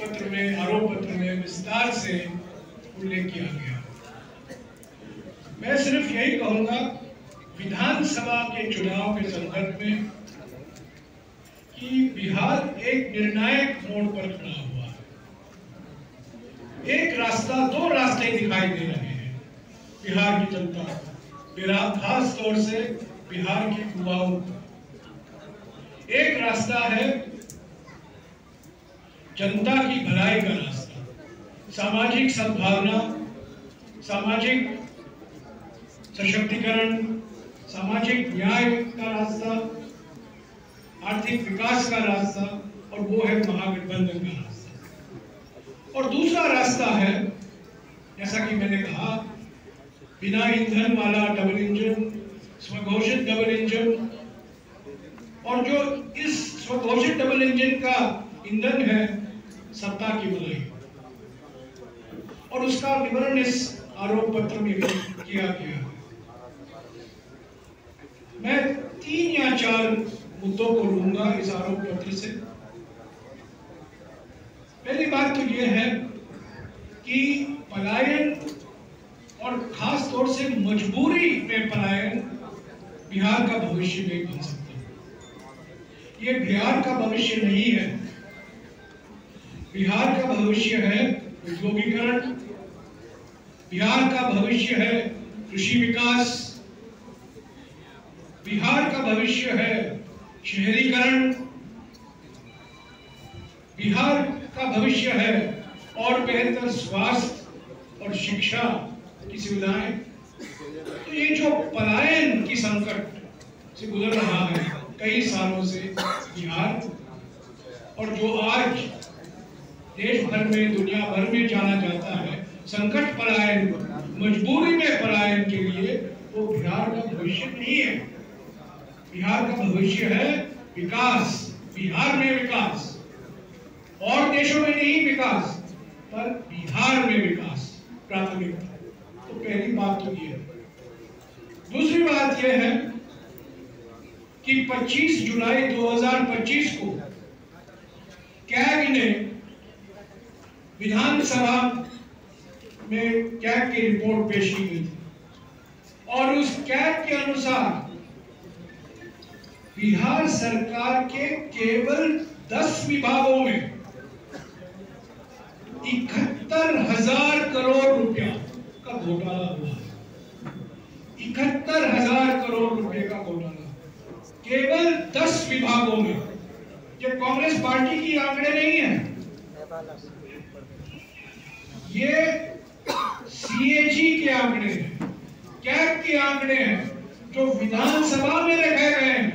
पत्र में, आरोप पत्र में विस्तार से उल्लेख किया गया। मैं सिर्फ यही कहूंगा, विधानसभा के चुनाव के संदर्भ में कि बिहार एक निर्णायक मोड़ पर खड़ा हुआ है। एक रास्ता, दो रास्ते दिखाई दे रहे हैं बिहार की जनता को, खास तौर से बिहार के युवाओं को। एक रास्ता है जनता की भलाई का रास्ता, सामाजिक सद्भावना, सामाजिक सशक्तिकरण, सामाजिक न्याय का रास्ता, आर्थिक विकास का रास्ता, और वो है महागठबंधन का रास्ता। और दूसरा रास्ता है, जैसा कि मैंने कहा, बिना ईंधन वाला डबल इंजन, स्वघोषित डबल इंजन, और जो इस स्वघोषित डबल इंजन का ईंधन है सत्ता की मलाई, और उसका विवरण इस आरोप पत्र में किया गया है। मैं 3 या 4 मुद्दों को लूंगा इस आरोप पत्र से। पहली बात तो यह है कि पलायन, और खास तौर से मजबूरी में पलायन, बिहार का भविष्य नहीं बन सकता। ये बिहार का भविष्य नहीं है। बिहार का भविष्य है उद्योगीकरण, बिहार का भविष्य है कृषि विकास, बिहार का भविष्य है शहरीकरण, बिहार का भविष्य है और बेहतर स्वास्थ्य और शिक्षा की सुविधाएं। तो ये जो पलायन की संकट से गुजर रहा है कई सालों से बिहार, और जो आज देश भर में, दुनिया भर में जाना जाता है संकट पलायन, मजबूरी में पलायन के लिए, वो बिहार का भविष्य नहीं है। बिहार का भविष्य है विकास, बिहार में विकास, और देशों में नहीं विकास, पर बिहार में विकास प्राथमिकता। तो पहली बात तो ये है। दूसरी बात यह है कि 25 जुलाई 2025 को कैग ने विधानसभा में कैग की रिपोर्ट पेश की गई थी, और उस कैग के अनुसार बिहार सरकार के केवल 10 विभागों में 71,000 करोड़ रुपया का घोटाला हुआ है। 71,000 करोड़ रुपए का घोटाला केवल 10 विभागों में। ये कांग्रेस पार्टी की आंकड़े नहीं है, ये सीएजी के आंकड़े हैं, कैग के आंकड़े हैं, जो विधानसभा में रखे गए हैं।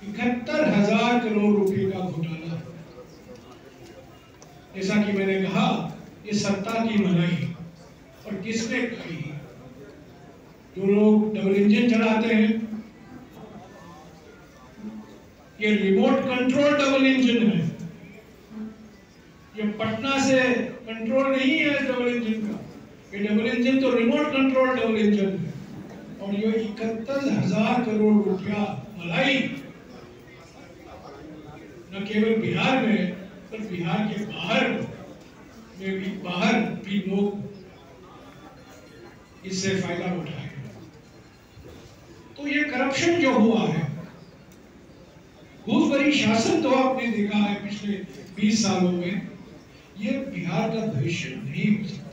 71,000 करोड़ रुपए का घोटाला। जैसा कि मैंने कहा, ये सत्ता की मलाई, और किसने कही? जो लोग डबल इंजन चलाते हैं, ये रिमोट कंट्रोल डबल इंजन है। ये पटना से कंट्रोल नहीं है डबल इंजन का, ये डबल इंजन तो रिमोट कंट्रोल डबल इंजन है। और ये 71,000 करोड़ रुपया मलाई न केवल बिहार में, पर बिहार के बाहर भी लोग इससे फायदा उठाए। तो ये करप्शन जो हुआ है, घूसखोरी शासन तो आपने देखा है पिछले 20 सालों में, ये बिहार का भविष्य नहीं हो सकता।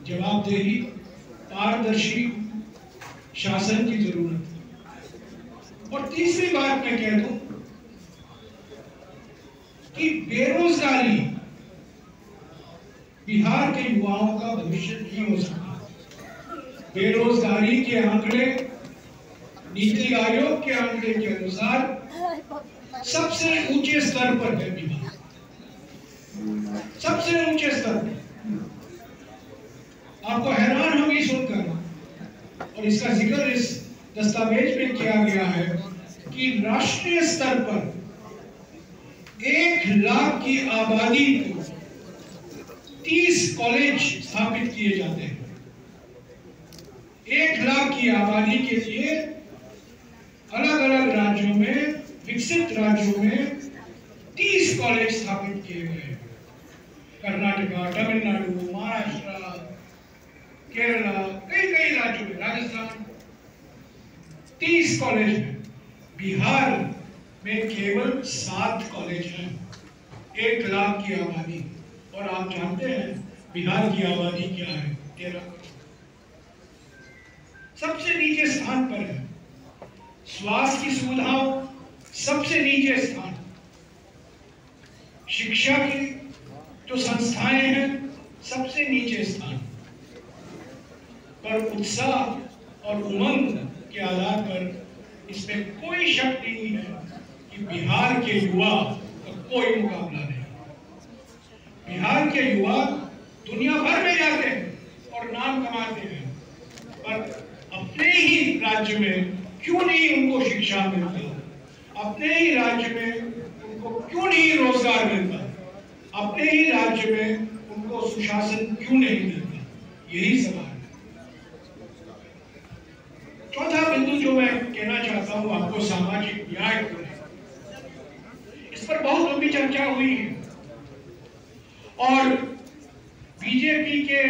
जवाबदेही, पारदर्शी शासन की जरूरत है। और तीसरी बात मैं कह दूं कि बेरोजगारी बिहार के युवाओं का भविष्य नहीं हो सकता। बेरोजगारी के आंकड़े नीति आयोग के आंकड़े के अनुसार सबसे ऊंचे स्तर पर है बिहार, सबसे ऊंचे स्तर पर। आपको हैरान होगी सुनकर, और इसका जिक्र इस दस्तावेज में किया गया है कि राष्ट्रीय स्तर पर 1 लाख की आबादी को 30 कॉलेज स्थापित किए जाते हैं। 1 लाख की आबादी के लिए अलग अलग राज्यों में, विकसित राज्यों में 30 कॉलेज स्थापित किए गए। कर्नाटका, तमिलनाडु, महाराष्ट्र, केरला, कई कई राज्यों में, राजस्थान, 30 कॉलेज हैं। बिहार में केवल 7 कॉलेज हैं, 1 लाख की आबादी। और आप जानते हैं बिहार की आबादी क्या है? 13 करोड़। सबसे नीचे स्थान पर है। स्वास्थ्य की सुविधाओं सबसे नीचे स्थान। शिक्षा की जो संस्थाएं हैं सबसे नीचे स्थान पर। उत्साह और उमंग के आधार पर इसमें कोई शक नहीं है कि बिहार के युवा का कोई मुकाबला नहीं। बिहार के युवा दुनिया भर में जाते हैं और नाम कमाते हैं, पर अपने ही राज्य में क्यों नहीं उनको शिक्षा मिलती? अपने ही राज्य में उनको क्यों नहीं रोजगार मिलता? अपने ही राज्य में उनको सुशासन क्यों नहीं मिलता? यही सवाल है। चौथा बिंदु जो मैं कहना चाहता हूं आपको, सामाजिक न्याय को लेकर। इस पर बहुत लंबी चर्चा हुई है और बीजेपी के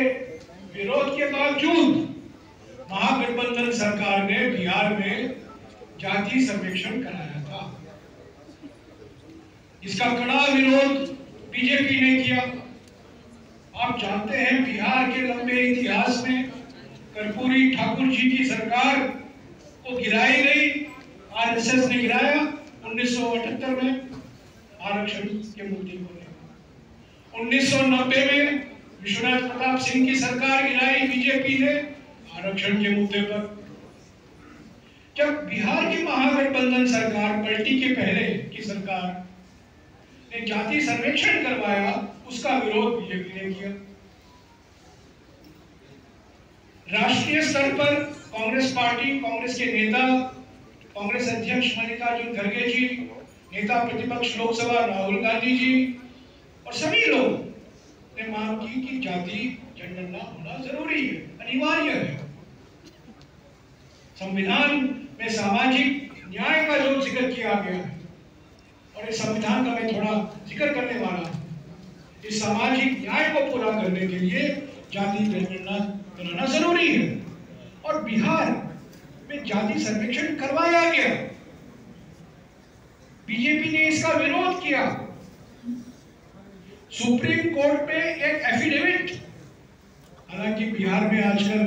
विरोध के बावजूद महागठबंधन सरकार ने बिहार में जाति सर्वेक्षण कराया था। इसका कड़ा विरोध बीजेपी ने किया। आप जानते हैं बिहार के लंबे इतिहास में कर्पूरी ठाकुर जी की सरकार को गिराई गई, आरएसएस ने गिराया 1978 में आरक्षण के मुद्दे को लेकर। 1990 में विश्वनाथ प्रताप सिंह की सरकार गिराई बीजेपी ने आरक्षण के मुद्दे पर। जब बिहार की महागठबंधन सरकार पलटी के पहले की सरकार ने जाति सर्वेक्षण करवाया, उसका विरोध बीजेपी ने किया। राष्ट्रीय स्तर पर कांग्रेस पार्टी, कांग्रेस के नेता, कांग्रेस अध्यक्ष मल्लिकार्जुन खड़गे जी, नेता प्रतिपक्ष लोकसभा राहुल गांधी जी और सभी लोग ने मांग की कि जाति जनगणना होना जरूरी है, अनिवार्य है। संविधान में सामाजिक न्याय का जो जिक्र किया गया है, और इस संविधान का मैं थोड़ा जिक्र करने वाला हूं, इस सामाजिक न्याय को पूरा करने के लिए जाति जनगणना कराना जरूरी है। और बिहार में जाति सर्वेक्षण करवाया गया, बीजेपी ने इसका विरोध किया। सुप्रीम कोर्ट में एक एफिडेविट, हालांकि बिहार में आजकल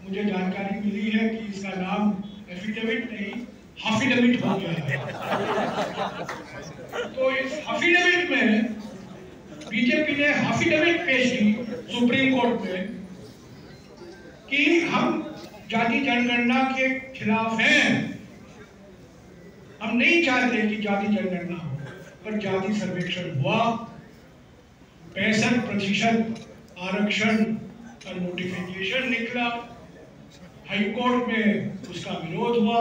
मुझे जानकारी मिली है कि इसका नाम एफिडेविट नहीं हाफिडेविट हो गया है। तो इस हाफिडेविट में बीजेपी ने हाफिडेविट पेश की सुप्रीम कोर्ट में कि हम जाति जनगणना के खिलाफ हैं, हम नहीं चाहते कि जाति जनगणना हो। पर जाति सर्वेक्षण हुआ, 65% आरक्षण का नोटिफिकेशन निकला, हाईकोर्ट में उसका विरोध हुआ,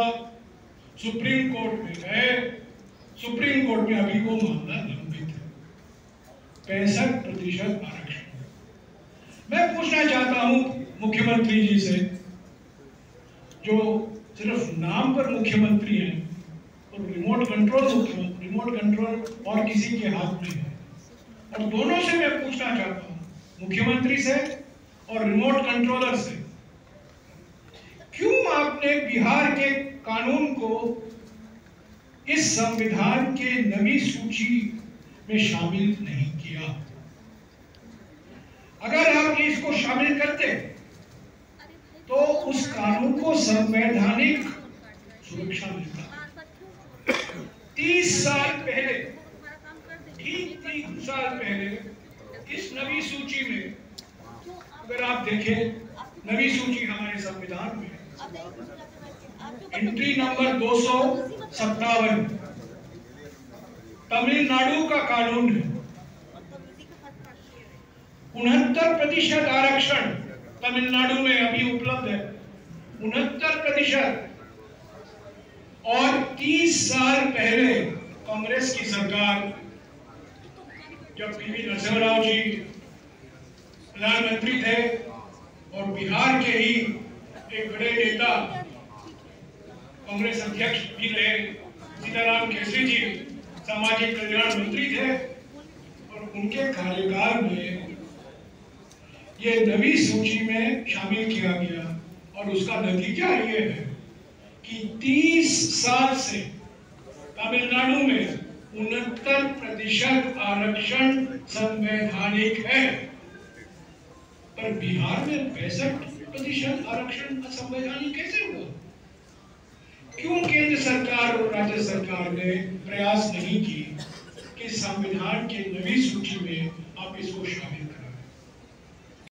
सुप्रीम कोर्ट में गए, सुप्रीम कोर्ट में अभी वो मामला लंबित है। 65% आरक्षण। मैं पूछना चाहता हूं मुख्यमंत्री जी से, जो सिर्फ नाम पर मुख्यमंत्री हैं और रिमोट कंट्रोल और किसी के हाथ में है, और दोनों से मैं पूछना चाहता हूं, मुख्यमंत्री से और रिमोट कंट्रोलर से, क्यों आपने बिहार के कानून को इस संविधान के नवी सूची में शामिल नहीं किया? अगर आप इसको शामिल करते तो उस कानून को संवैधानिक सुरक्षा मिलता। 30 साल पहले, ठीक 3 साल पहले इस नवी सूची में, अगर आप देखें नवी सूची हमारे संविधान में एंट्री नंबर 257 तमिलनाडु का कानून है। 69% आरक्षण तमिलनाडु में अभी उपलब्ध है, 69%। और 30 साल पहले कांग्रेस की सरकार, जब पीवी नरसिम्हा राव जी प्रधानमंत्री थे और बिहार के ही एक बड़े नेता कांग्रेस अध्यक्ष भी रहे सीताराम केसरी जी सामाजिक कल्याण मंत्री थे और उनके कार्यकाल में ये नवी सूची में शामिल किया गया और उसका नतीजा ये है कि 30 साल से तमिलनाडु में 69% आरक्षण संवैधानिक है, पर बिहार में 65% आरक्षण असंवैधानिक कैसे हुआ? क्यों केंद्र सरकार और राज्य सरकार ने प्रयास नहीं की कि संविधान की नवी सूची में आप इसको शामिल